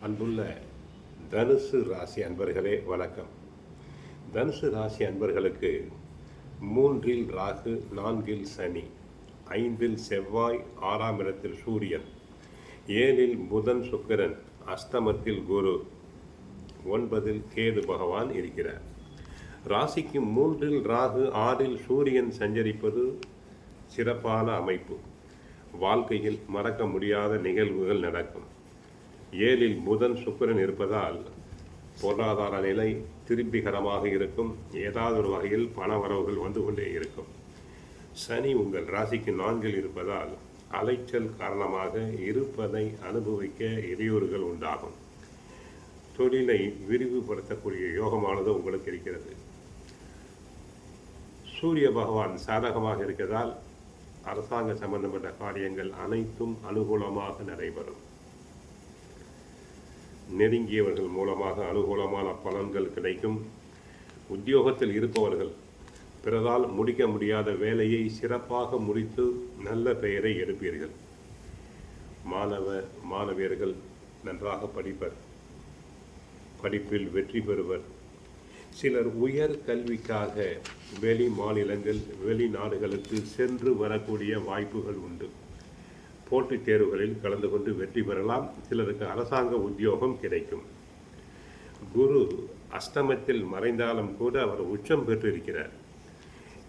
அன்புள்ள தனுசு ராசி அன்பர்களே வணக்கம். தனுசு ராசி அன்பர்களுக்கு 3ல் ராகு, 4ல் சனி, 5ல் செவ்வாய், 6ஆம் இடத்தில் சூரியன், 7ல் புதன் சுக்கிரன், அஷ்டமத்தில் குரு, 9ல் கேது பகவான் இருக்கிறார். ராசிக்கு 3ல் ராகு, 6ல் சூரியன் சஞ்சரிப்பது சிறப்பான அமைப்பு. வாழ்க்கையில் மறக்க முடியாத நிகழ்வுகள் நடக்கும். 7ல் புதன் சுக்கிரன் இருப்பதால் பொருளாதார நிலை திருப்திகரமாக இருக்கும். ஏதாவது ஒரு வகையில் பண வரவுகள் வந்து கொண்டே இருக்கும். சனி உங்கள் ராசிக்கு 4ல் இருப்பதால் அலைச்சல் காரணமாக இருப்பதை அனுபவிக்க இடையூறுகள் உண்டாகும். தொழிலை விரிவுபடுத்தக்கூடிய யோகமானது உங்களுக்கு இருக்கிறது. சூரிய பகவான் சாதகமாக இருக்கிறதால் அரசாங்க சம்பந்தப்பட்ட காரியங்கள் அனைத்தும் அனுகூலமாக நடைபெறும். நெருங்கியவர்கள் மூலமாக அனுகூலமான பலன்கள் கிடைக்கும். உத்தியோகத்தில் இருப்பவர்கள் பிறரால் முடிக்க முடியாத வேலையை சிறப்பாக முடித்து நல்ல பெயரை எடுப்பீர்கள். மாணவியர்கள் நன்றாக படிப்பர், படிப்பில் வெற்றி பெறுவர். சிலர் உயர் கல்விக்காக வெளி மாநிலங்கள், வெளிநாடுகளுக்கு சென்று வரக்கூடிய வாய்ப்புகள் உண்டு. போட்டித் தேர்வுகளில் கலந்து கொண்டு வெற்றி பெறலாம். சிலருக்கு அரசாங்க உத்தியோகம் கிடைக்கும். குரு அஷ்டமத்தில் மறைந்தாலும் கூட அவர் உச்சம் பெற்றிருக்கிறார்.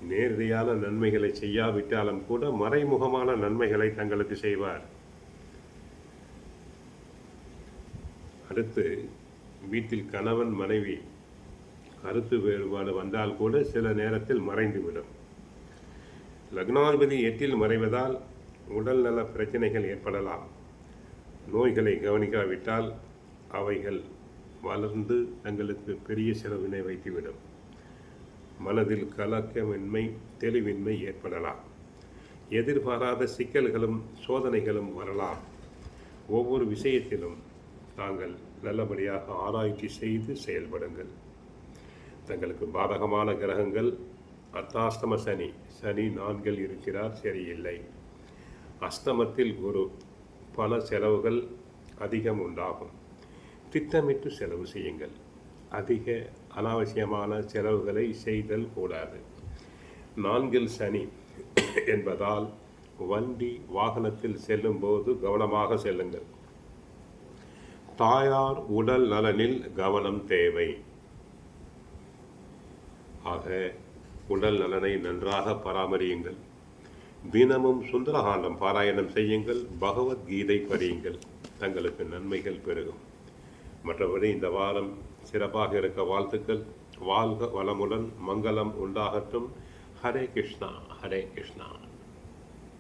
நேரடியான நன்மைகளை செய்யாவிட்டாலும் கூட மறைமுகமான நன்மைகளை தங்களுக்கு செய்வார். அடுத்து வீட்டில் கணவன் மனைவி கருத்து வேறுபாடு வந்தால் கூட சில நேரத்தில் மறைந்துவிடும். லக்னாதிபதி 8ல் மறைவதால் உடல்நல பிரச்சனைகள் ஏற்படலாம். நோய்களை கவனிக்காவிட்டால் அவைகள் வளர்ந்து தங்களுக்கு பெரிய செலவினை வைத்துவிடும். மனதில் கலக்கமின்மை, தெளிவின்மை ஏற்படலாம். எதிர்பாராத சிக்கல்களும் சோதனைகளும் வரலாம். ஒவ்வொரு விஷயத்திலும் தாங்கள் நல்லபடியாக ஆராய்ச்சி செய்து செயல்படுங்கள். தங்களுக்கு பாதகமான கிரகங்கள் அர்த்தாஷ்டம சனி, சனி 4ல் இருக்கிறார், சரியில்லை. அஷ்டமத்தில் குரு, பல செலவுகள் அதிகம் உண்டாகும். திட்டமிட்டு செலவு செய்யுங்கள். அதிக அனாவசியமான செலவுகளை செய்தல் கூடாது. 4ல் சனி என்பதால் வண்டி வாகனத்தில் செல்லும் போது கவனமாக செல்லுங்கள். தாயார் உடல் நலனில் கவனம் தேவை. ஆக உடல் நலனை நன்றாக பராமரியுங்கள். தினமும் சுந்தரகாண்டம் பாராயணம் செய்யுங்கள். பகவத்கீதை படியுங்கள். தங்களுக்கு நன்மைகள் பெருகும். மற்றபடி இந்த வாரம் சிறப்பாக இருக்க வாழ்த்துக்கள். வாழ்க வளமுடன், மங்களம் உண்டாகட்டும். ஹரே கிருஷ்ணா, ஹரே கிருஷ்ணா.